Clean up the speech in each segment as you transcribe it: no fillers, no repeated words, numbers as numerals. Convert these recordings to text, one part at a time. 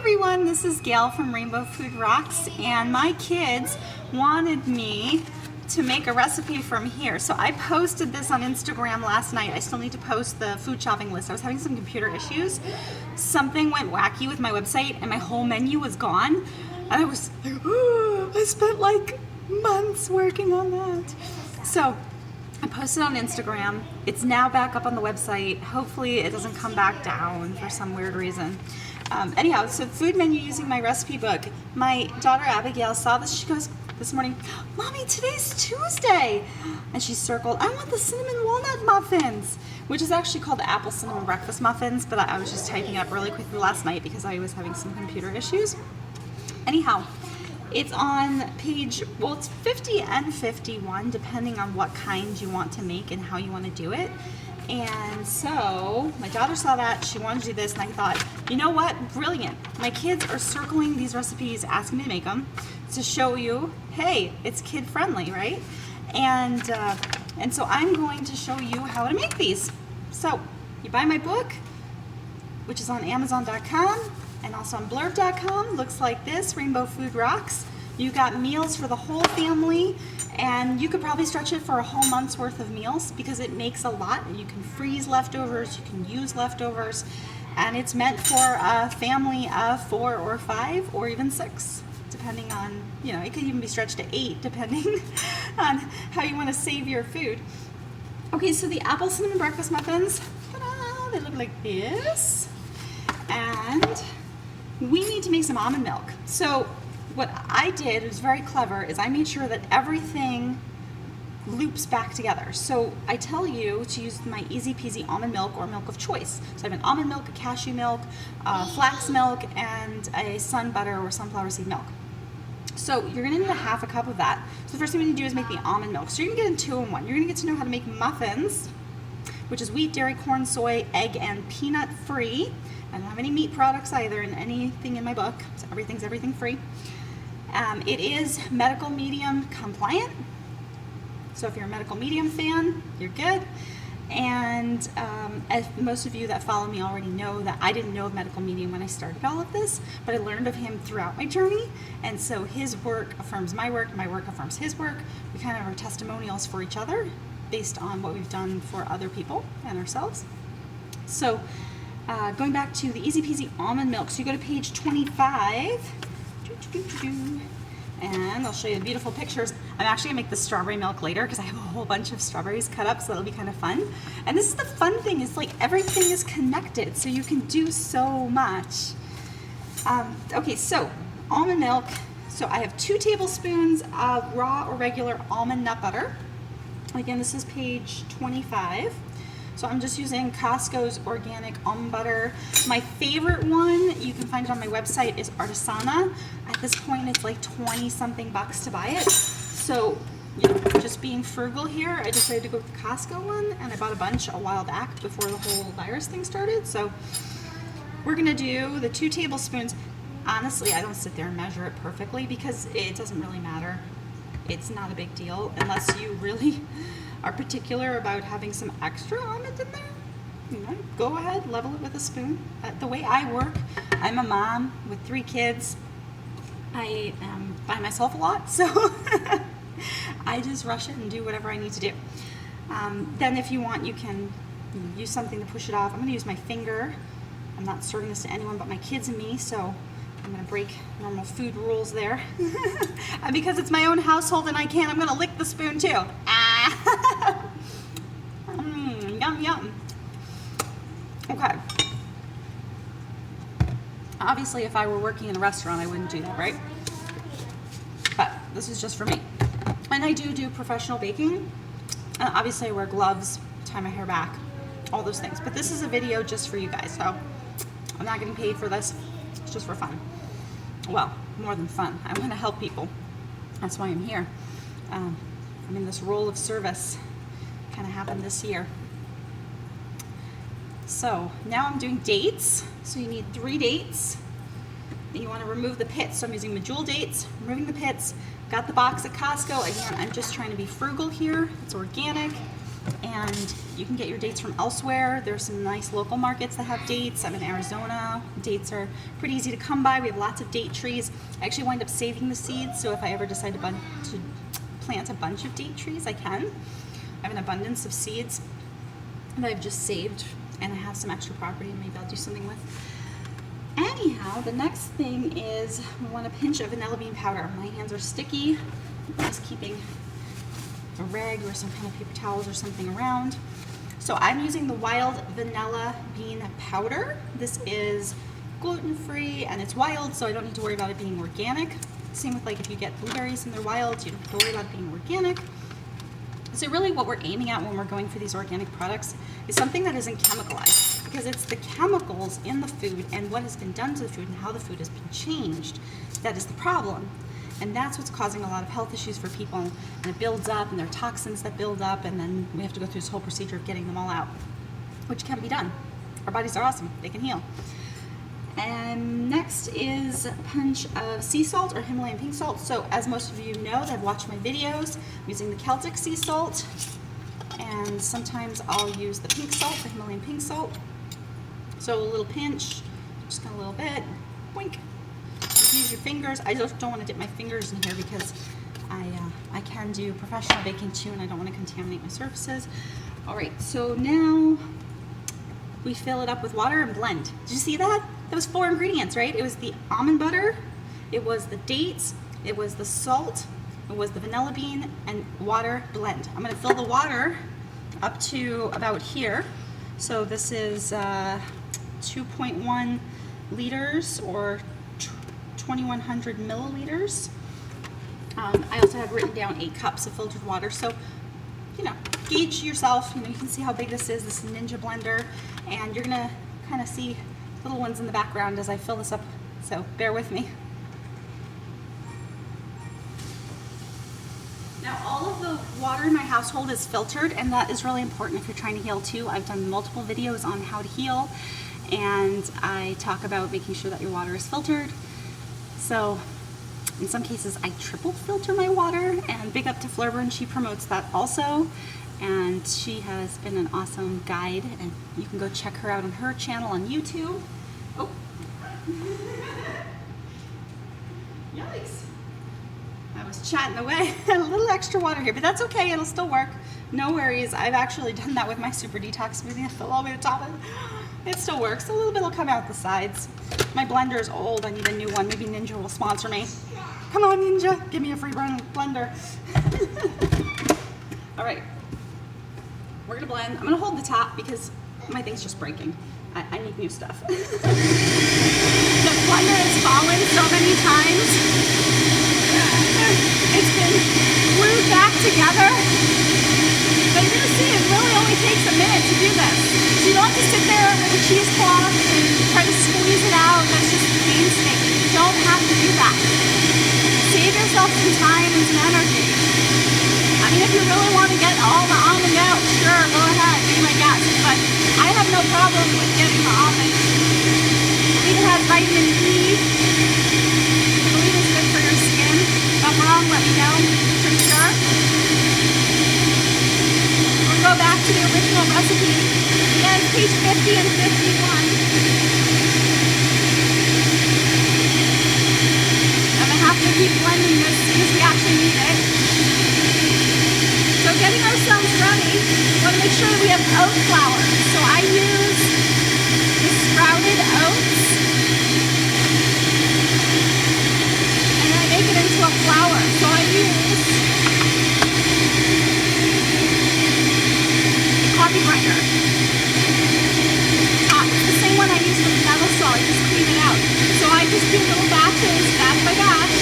everyone, this is Gail from Rainbow Food Rocks, and my kids wanted me to make a recipe from here. So I posted this on Instagram last night. I still need to post the food shopping list. I was having some computer issues. Something went wacky with my website and my whole menu was gone. And I was like, oh, I spent like months working on that. So I posted on Instagram. It's now back up on the website. Hopefully it doesn't come back down for some weird reason. Anyhow, so food menu using my recipe book. My daughter Abigail saw this. She goes this morning, Mommy, today's Tuesday. And she circled, I want the cinnamon walnut muffins, which is actually called the apple cinnamon breakfast muffins, but I was just typing it up really quickly last night because I was having some computer issues. Anyhow, it's on page, well, it's 50 and 51, depending on what kind you want to make and how you want to do it. And so my daughter saw that, she wanted to do this, and I thought, you know what, brilliant. My kids are circling these recipes, asking me to make them to show you, hey, it's kid friendly, right? And so I'm going to show you how to make these. So you buy my book, which is on Amazon.com and also on blurb.com. Looks like this, Rainbow Food Rocks. You got meals for the whole family, and you could probably stretch it for a whole month's worth of meals because it makes a lot. You can freeze leftovers, you can use leftovers, and it's meant for a family of 4 or 5 or even 6, depending on, you know, it could even be stretched to 8 depending on how you want to save your food. Okay, so the apple cinnamon breakfast muffins, ta-da, they look like this, and we need to make some almond milk. So what I did was very clever, is I made sure that everything loops back together. So I tell you to use my easy peasy almond milk or milk of choice. So I have an almond milk, a cashew milk, flax milk, and a sun butter or sunflower seed milk. So you're gonna need a half a cup of that. So the first thing we need to do is make the almond milk. So you're gonna get in 2 in 1. You're gonna get to know how to make muffins, which is wheat, dairy, corn, soy, egg, and peanut free. I don't have any meat products either in anything in my book, so everything's everything free. It is medical medium compliant, so if you're a medical medium fan, you're good. And as most of you that follow me already know, that I didn't know of medical medium when I started all of this, but I learned of him throughout my journey, and so his work affirms my work affirms his work. We kind of are testimonials for each other based on what we've done for other people and ourselves. So going back to the easy peasy almond milk, so you go to page 25, and I'll show you the beautiful pictures. I'm actually gonna make the strawberry milk later because I have a whole bunch of strawberries cut up, so that'll be kind of fun. And this is the fun thing, is like everything is connected, so you can do so much. Okay, so almond milk. So I have 2 tablespoons of raw or regular almond nut butter. Again, this is page 25. So I'm just using Costco's organic almond butter. My favorite one, you can find it on my website, is Artisana. At this point, it's like 20 something bucks to buy it. So, you know, just being frugal here, I decided to go with the Costco one, and I bought a bunch a while back before the whole virus thing started. So we're gonna do the 2 tablespoons. Honestly, I don't sit there and measure it perfectly because it doesn't really matter. It's not a big deal unless you really are particular about having some extra almond in there. You know, go ahead, level it with a spoon. The way I work, I'm a mom with 3 kids. I am by myself a lot, so I just rush it and do whatever I need to do. Then if you want, you can use something to push it off. I'm going to use my finger. I'm not serving this to anyone but my kids and me, so I'm going to break normal food rules there. And because it's my own household and I can't, I'm going to lick the spoon too. Yum, yum. Okay. Obviously, if I were working in a restaurant, I wouldn't do that, right? But this is just for me. And I do professional baking. Obviously, I wear gloves, tie my hair back, all those things. But this is a video just for you guys, so I'm not getting paid for this. It's just for fun. Well, more than fun. I want to help people. That's why I'm here. I'm in this role of service. Kind of happened this year. So now I'm doing dates. So you need 3 dates. And you want to remove the pits. So I'm using medjool dates, removing the pits. Got the box at Costco. Again, I'm just trying to be frugal here. It's organic. And you can get your dates from elsewhere. There's some nice local markets that have dates. I'm in Arizona. Dates are pretty easy to come by. We have lots of date trees. I actually wind up saving the seeds, so if I ever decide to plant a bunch of date trees, I can. I have an abundance of seeds that I've just saved, and I have some extra property and maybe I'll do something with. Anyhow, the next thing is we want a pinch of vanilla bean powder. My hands are sticky. I'm just keeping a rag or some kind of paper towels or something around. So I'm using the wild vanilla bean powder. This is gluten-free and it's wild, so I don't need to worry about it being organic. Same with like if you get blueberries and they're wild, you don't have to worry about it being organic. So really what we're aiming at when we're going for these organic products is something that isn't chemicalized, because it's the chemicals in the food and what has been done to the food and how the food has been changed that is the problem. And that's what's causing a lot of health issues for people, and it builds up, and there are toxins that build up, and then we have to go through this whole procedure of getting them all out, which can be done. Our bodies are awesome, they can heal. And next is a punch of sea salt or Himalayan pink salt. So as most of you know that have watched my videos, I'm using the Celtic sea salt, and sometimes I'll use the pink salt, the Himalayan pink salt. So a little pinch, just kind of a little bit, boink. Use your fingers. I just don't want to dip my fingers in here because I can do professional baking too, and I don't want to contaminate my surfaces. All right, so now we fill it up with water and blend. Did you see that? That was 4 ingredients, right? It was the almond butter, it was the dates, it was the salt, it was the vanilla bean, and water blend. I'm going to fill the water up to about here. So this is 2.1 liters or 2,100 milliliters. I also have written down 8 cups of filtered water. So, you know, gauge yourself. You know, you can see how big this is. This is a Ninja blender, and you're gonna kind of see little ones in the background as I fill this up. So bear with me. Now, all of the water in my household is filtered, and that is really important if you're trying to heal too. I've done multiple videos on how to heal, and I talk about making sure that your water is filtered. So in some cases I triple filter my water, and big up to Flurburn, she promotes that also, and she has been an awesome guide, and you can go check her out on her channel on YouTube. Oh. Yikes. I was chatting away. A little extra water here, but that's okay, it'll still work. No worries. I've actually done that with my super detox smoothie. I fill all the way to the top of it. It still works. A little bit will come out the sides. My blender is old. I need a new one. Maybe Ninja will sponsor me. Come on, Ninja. Give me a free blender. All right. We're going to blend. I'm going to hold the top because my thing's just breaking. I need new stuff. The blender has fallen so many times. It's been glued back together. But you're going to see it really only takes a minute to do this. So you don't have to sit there with a cheesecloth and try to squeeze it out. That's just painstaking. You don't have to do that. Save yourself some time and some energy. I mean, if you really want to get all the almond out, sure, go ahead, be my guest. But I have no problem with getting the almond. I believe it has vitamin E. I believe it's good for your skin. If I'm wrong, let me know. I'm pretty sure. We'll go back to the original recipe. Again, page 50 and 51. I'm going to have to keep blending this because we actually need it. So getting ourselves ready, we want to make sure that we have oat flour. So I use the sprouted oats, and then I make it into a flour. So I use a coffee grinder. It's the same one I use for the metal saw. I just clean it out. So I just do little batches, batch by batch,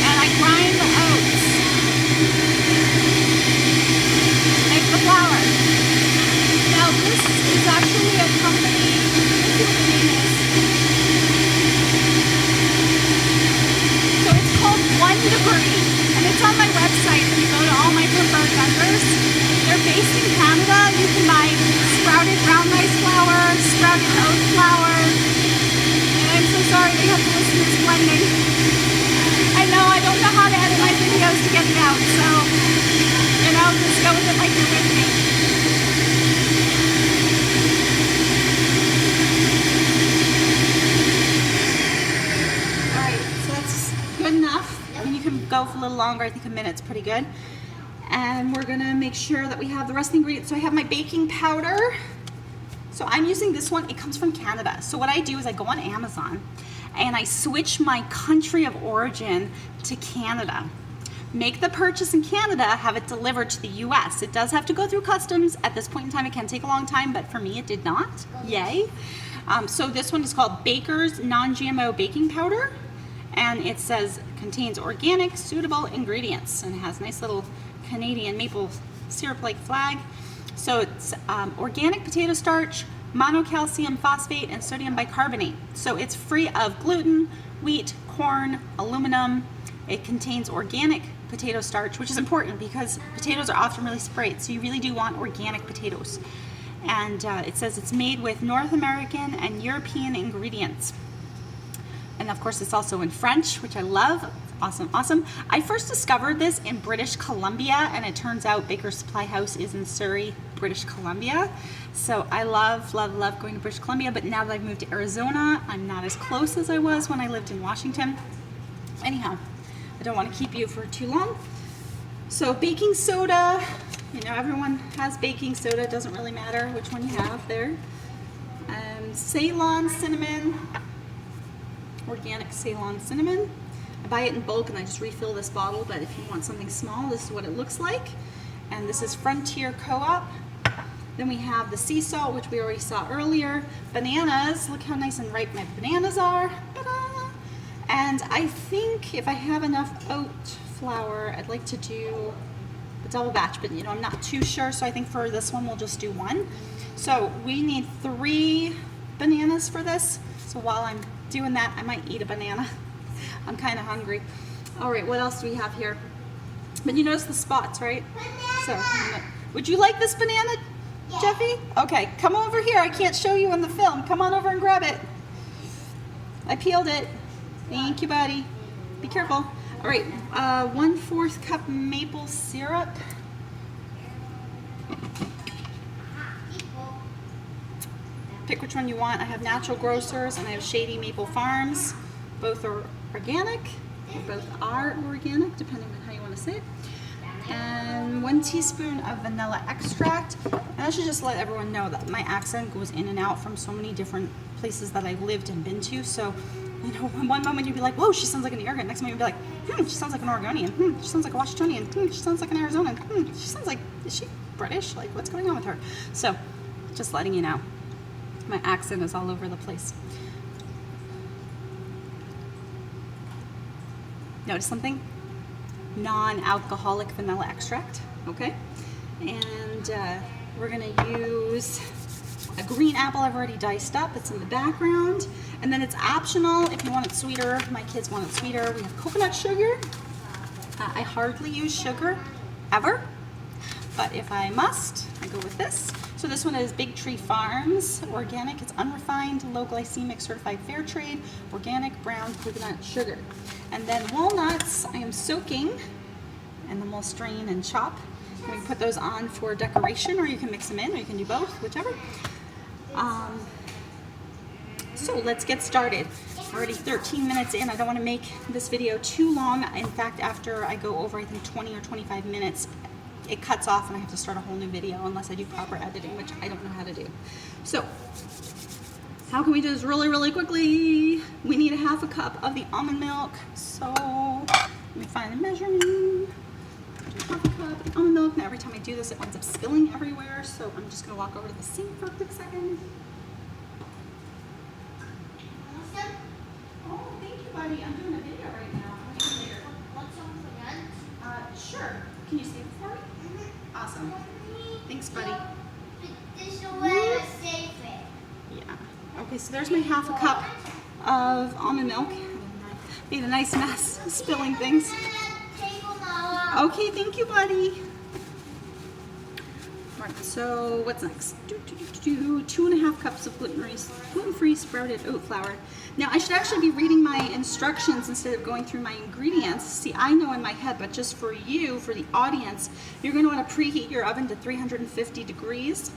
and I grind the oats. The flour. Now this is actually a company, let's see what the name is. So it's called 1 Degree, and it's on my website. If you go to all my preferred vendors, they're based in Canada. You can buy sprouted brown rice flour, sprouted oat flour, and I'm so sorry they have to listen to this blending. I know I don't know how to edit my videos to get it out, so you know, just go with it like you're with me. go for a little longer. I think a minute's pretty good. And we're gonna make sure that we have the rest of the ingredients. So I have my baking powder. So I'm using this one, it comes from Canada. So what I do is I go on Amazon and I switch my country of origin to Canada. Make the purchase in Canada, have it delivered to the US. It does have to go through customs. At this point in time, it can take a long time, but for me, it did not. Yay. So this one is called Baker's Non-GMO Baking Powder, and it says contains organic, suitable ingredients, and it has a nice little Canadian maple syrup-like flag. So it's organic potato starch, monocalcium phosphate, and sodium bicarbonate. So it's free of gluten, wheat, corn, aluminum. It contains organic potato starch, which is important because potatoes are often really sprayed, so you really do want organic potatoes. And it says it's made with North American and European ingredients. And of course it's also in French, which I love. Awesome, awesome. I first discovered this in British Columbia, and it turns out Baker's Supply House is in Surrey, British Columbia. So I love, love, love going to British Columbia, but now that I've moved to Arizona, I'm not as close as I was when I lived in Washington. Anyhow, I don't want to keep you for too long. So baking soda, you know, everyone has baking soda. It doesn't really matter which one you have there. Ceylon cinnamon, organic Ceylon cinnamon. I buy it in bulk and I just refill this bottle, but if you want something small, this is what it looks like. And this is Frontier Co-op. Then we have the sea salt, which we already saw earlier. Bananas, look how nice and ripe my bananas are. Ta-da! And I think if I have enough oat flour, I'd like to do a double batch, but you know, I'm not too sure, so I think for this one we'll just do one. So we need 3 bananas for this. So while I'm doing that, I might eat a banana. I'm kind of hungry. All right, what else do we have here? But you notice the spots, right? So, would you like this banana, yeah. Jeffy? Okay, come over here. I can't show you in the film. Come on over and grab it. I peeled it. Thank you, buddy. Be careful. All right, 1/4 cup maple syrup. Pick which one you want. I have Natural Grocers and I have Shady Maple Farms. Both are organic. Both are organic, depending on how you want to say it. And 1 teaspoon of vanilla extract. And I should just let everyone know that my accent goes in and out from so many different places that I've lived and been to. So, you know, one moment you'd be like, whoa, she sounds like an Oregon. Next moment you'd be like, she sounds like an Oregonian. She sounds like a Washingtonian. She sounds like an Arizonan. She sounds like, is she British? Like, what's going on with her? So, just letting you know, my accent is all over the place. Notice something? Non-alcoholic vanilla extract, okay? And we're gonna use a green apple I've already diced up. It's in the background. And then it's optional if you want it sweeter. My kids want it sweeter. We have coconut sugar. I hardly use sugar, ever. But if I must, I go with this. So this one is Big Tree Farms, organic. It's unrefined, low glycemic, certified fair trade, organic brown coconut sugar. And then walnuts, I am soaking, and then we'll strain and chop. And we can put those on for decoration, or you can mix them in, or you can do both, whichever. So let's get started. Already 13 minutes in. I don't want to make this video too long. In fact, after I go over, I think 20 or 25 minutes, it cuts off and I have to start a whole new video unless I do proper editing, which I don't know how to do. So, how can we do this really, really quickly? We need 1/2 cup of the almond milk. So, let me find the measurement. 1/2 cup of the almond milk. Now, every time I do this, it ends up spilling everywhere. So, I'm just going to walk over to the sink for a quick second. Oh, thank you, buddy. I'm doing a video right now. I'll see you later. Want some for lunch? Sure. Can you save it for me? Awesome. Thanks, buddy. This is the way to save it. Yeah. Okay, so there's my 1/2 cup of almond milk. Made a nice mess spilling things. Okay, thank you, buddy. Right, so what's next? 2.5 cups of gluten-free sprouted oat flour. Now, I should actually be reading my instructions instead of going through my ingredients. See, I know in my head, but just for you, for the audience, you're going to want to preheat your oven to 350 degrees.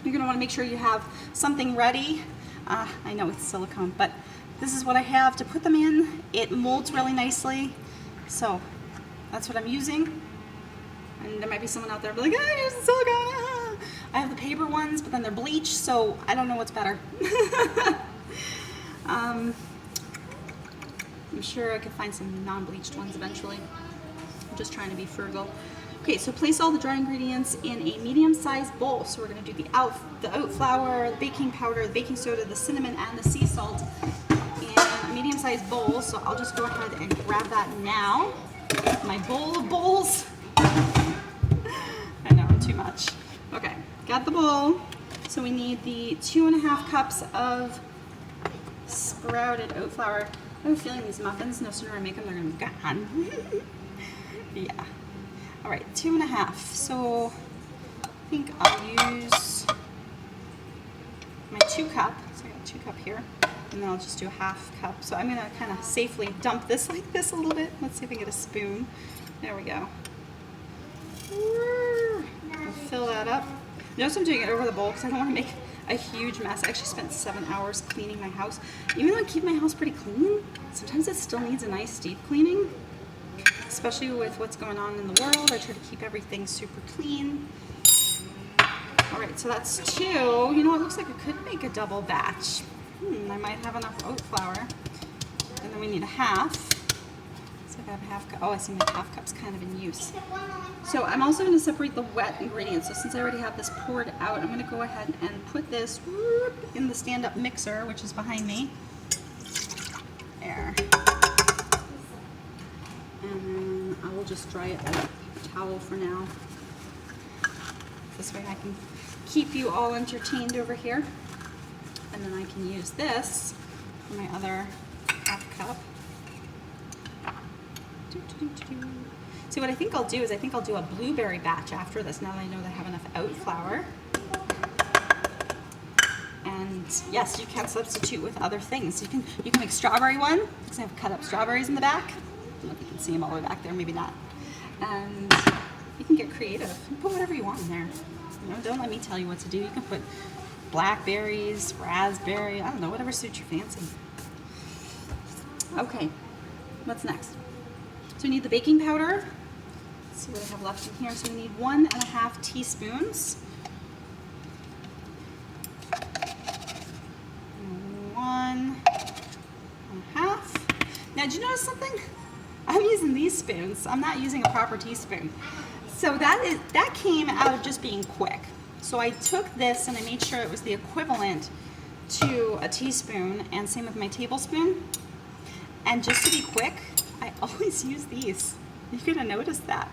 You're going to want to make sure you have something ready. I know it's silicone, but this is what I have to put them in. It molds really nicely. So That's what I'm using. And there might be someone out there be like, I use silicone. Ah. I have the paper ones, but then they're bleached, so I don't know what's better. I'm sure I could find some non-bleached ones eventually. I'm just trying to be frugal. Okay, so place all the dry ingredients in a medium-sized bowl. So we're going to do the oat flour, the baking powder, the baking soda, the cinnamon, and the sea salt in a medium-sized bowl. So I'll just go ahead and grab that now. My bowl of bowls. I know, too much. Okay, got the bowl. So we need the 2.5 cups of sprouted oat flour. I have a feeling these muffins, no sooner I make them, they're going to be gone. Yeah. All right, 2.5. So I think I'll use my 2 cup. So I got a 2 cup here, and then I'll just do a 1/2 cup. So I'm gonna kind of safely dump this like this a little bit. Let's see if I can get a spoon. There we go. I'll fill that up. Notice I'm doing it over the bowl because I don't want to make a huge mess. I actually spent 7 hours cleaning my house. Even though I keep my house pretty clean, sometimes it still needs a nice deep cleaning. Especially with what's going on in the world, I try to keep everything super clean. All right, so that's 2. You know, it looks like I could make a double batch. I might have enough oat flour. And then we need a 1/2. So I have a 1/2 cup. Oh, I see my 1/2 cup's kind of in use. So I'm also going to separate the wet ingredients. So since I already have this poured out, I'm going to go ahead and put this in the stand-up mixer, which is behind me. There. And then I will just dry it with a towel for now. This way I can keep you all entertained over here. And then I can use this for my other 1/2 cup. See, what I think I'll do is I think I'll do a blueberry batch after this, now that I know that I have enough oat flour. And yes, you can substitute with other things. You can make strawberry one, because I have cut up strawberries in the back. I don't know if you can see them all the way back there, maybe not. And you can get creative. You put whatever you want in there. You know, don't let me tell you what to do. You can put blackberries, raspberry, I don't know, whatever suits your fancy. Okay, what's next? So we need the baking powder. Let's see what I have left in here. So we need 1.5 teaspoons. 1.5. Now, did you notice something? I'm using these spoons. I'm not using a proper teaspoon. So that came out of just being quick. So I took this and I made sure it was the equivalent to a teaspoon, and same with my tablespoon. And just to be quick, I always use these. You're gonna notice that.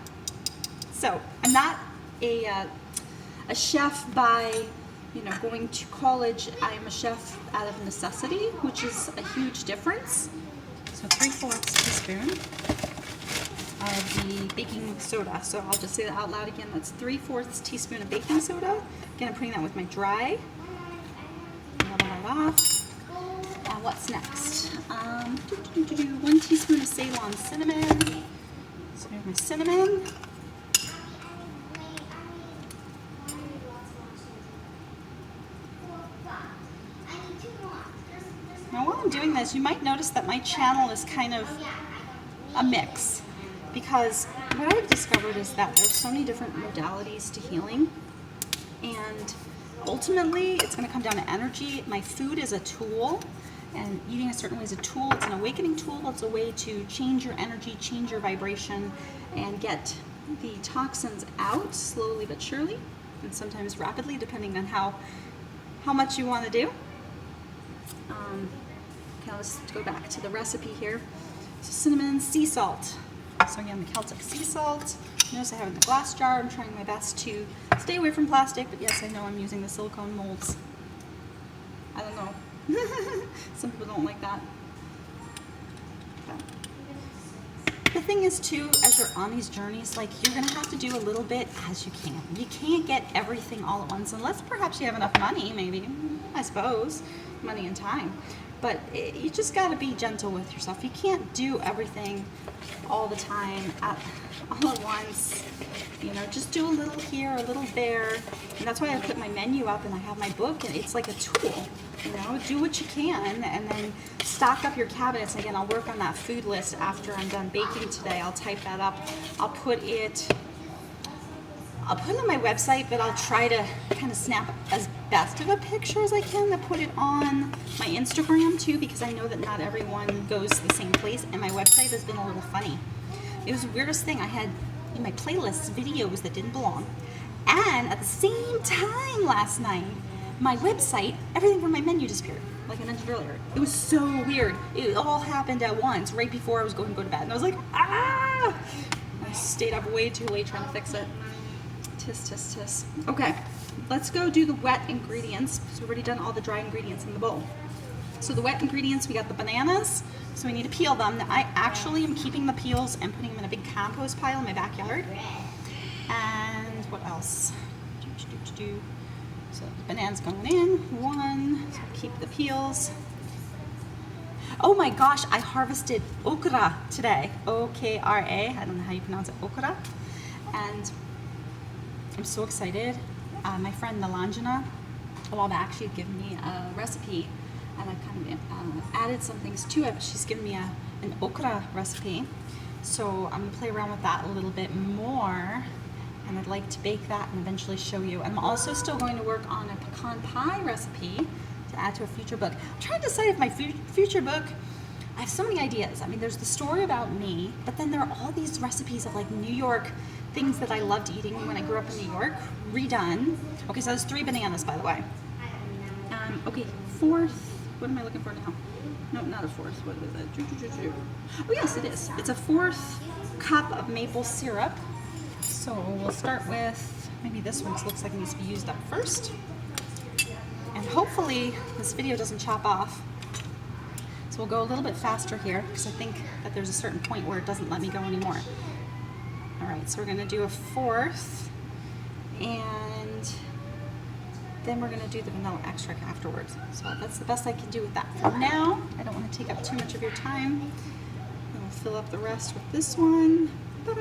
So I'm not a chef by going to college. I am a chef out of necessity, which is a huge difference. So 3/4 teaspoon of the baking soda. So I'll just say that out loud again. That's 3/4 teaspoon of baking soda. Again, I'm putting that with my dry. Level that off. What's next? 1 teaspoon of Ceylon cinnamon. So here's my cinnamon. Now while I'm doing this, you might notice that my channel is kind of a mix, because what I've discovered is that there's so many different modalities to healing, and ultimately it's going to come down to energy. My food is a tool, and eating a certain way is a tool. It's an awakening tool. It's a way to change your energy, change your vibration, and get the toxins out slowly but surely, and sometimes rapidly, depending on how much you want to do. Okay, let's go back to the recipe here. So cinnamon, sea salt. So again, the Celtic sea salt. Notice I have it in the glass jar. I'm trying my best to stay away from plastic, but yes, I know I'm using the silicone molds. I don't know. Some people don't like that. Okay. The thing is too, as you're on these journeys, like, you're gonna have to do a little bit as you can. You can't get everything all at once, unless perhaps you have enough money, maybe, I suppose, money and time. But you just got to be gentle with yourself. You can't do everything all the time all at once. You know, just do a little here, a little there. And that's why I put my menu up and I have my book, and it's like a tool. You know, do what you can and then stock up your cabinets. Again, I'll work on that food list after I'm done baking today. I'll type that up. I'll put it on my website, but I'll try to kind of snap as best of a picture as I can to put it on my Instagram too, because I know that not everyone goes to the same place, and my website has been a little funny. It was the weirdest thing. I had in my playlists videos that didn't belong, and at the same time last night, my website, everything from my menu disappeared, like I mentioned earlier. It was so weird. It all happened at once, right before I was going to go to bed, and I was like, ah! I stayed up way too late trying to fix it. Tisk, tisk, tisk. Okay, let's go do the wet ingredients, because we've already done all the dry ingredients in the bowl. So the wet ingredients, we got the bananas, so we need to peel them. Now, I actually am keeping the peels and putting them in a big compost pile in my backyard. And what else? So the bananas going in, one, so keep the peels. Oh my gosh, I harvested okra today, O-K-R-A, I don't know how you pronounce it, okra. And I'm so excited. My friend Nalanjana, a while back, she had given me a recipe, and I kind of added some things to it, but she's given me an okra recipe. So I'm gonna play around with that a little bit more, and I'd like to bake that and eventually show you. I'm also still going to work on a pecan pie recipe to add to a future book. I'm trying to decide if my future book, I have so many ideas. I mean, there's the story about me, but then there are all these recipes of like New York things that I loved eating when I grew up in New York, redone. Okay, so there's 3 bananas, by the way. Okay, fourth, what am I looking for now? No, not a fourth, what is it? Oh yes, it is. It's a 4th cup of maple syrup. So we'll start with, maybe this one looks like it needs to be used up first. And hopefully this video doesn't chop off. So we'll go a little bit faster here, because I think that there's a certain point where it doesn't let me go anymore. All right, so we're gonna do a 4th, and then we're gonna do the vanilla extract afterwards. So that's the best I can do with that for now. I don't wanna take up too much of your time. Then we'll fill up the rest with this one. Ta-da!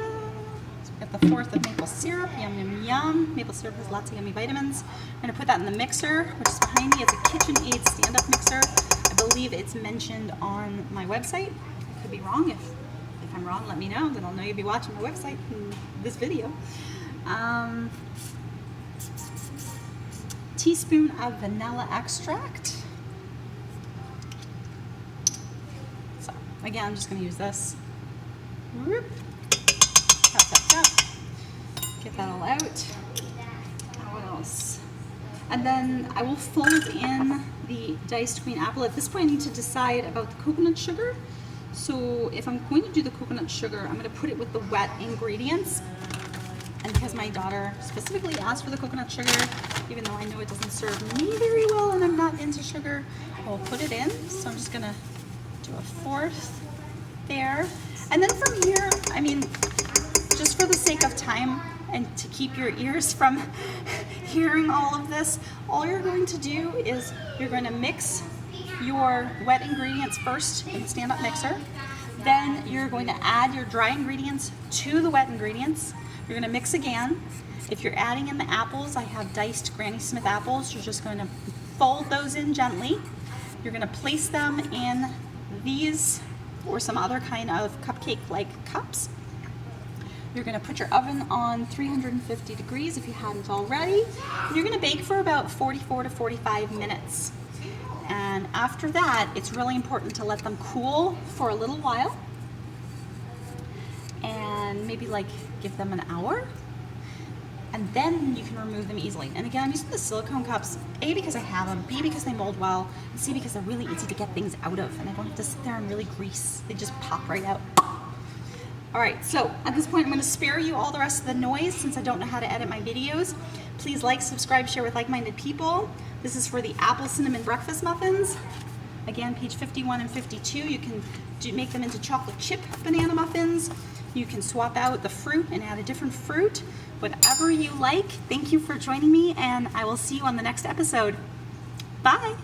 So we got the 4th of maple syrup, yum, yum, yum. Maple syrup has lots of yummy vitamins. I'm gonna put that in the mixer, which is behind me. It's a KitchenAid stand-up mixer. I believe it's mentioned on my website. I could be wrong. If I'm wrong, let me know, then I'll know you'll be watching my website in this video. Teaspoon of vanilla extract. So again, I'm just going to use this. Whoop. Tap, tap, tap. Get that all out. What else? And then I will fold in the diced green apple. At this point, I need to decide about the coconut sugar. So if I'm going to do the coconut sugar, I'm going to put it with the wet ingredients. And because my daughter specifically asked for the coconut sugar, even though I know it doesn't serve me very well and I'm not into sugar, I'll put it in. So I'm just going to do a 4th there. And then from here, I mean, just for the sake of time and to keep your ears from hearing all of this, all you're going to do is you're going to mix your wet ingredients first in the stand-up mixer. Then you're going to add your dry ingredients to the wet ingredients. You're going to mix again. If you're adding in the apples, I have diced Granny Smith apples. You're just going to fold those in gently. You're going to place them in these or some other kind of cupcake-like cups. You're going to put your oven on 350 degrees if you hadn't already. You're going to bake for about 44 to 45 minutes. And after that, it's really important to let them cool for a little while. And maybe like give them an hour. And then you can remove them easily. And again, I'm using the silicone cups, A, because I have them, B, because they mold well, and C, because they're really easy to get things out of. And I don't have to sit there and really grease. They just pop right out. All right, so at this point, I'm going to spare you all the rest of the noise since I don't know how to edit my videos. Please like, subscribe, share with like-minded people. This is for the apple cinnamon breakfast muffins. Again, page 51 and 52. You can make them into chocolate chip banana muffins. You can swap out the fruit and add a different fruit. Whatever you like. Thank you for joining me, and I will see you on the next episode. Bye.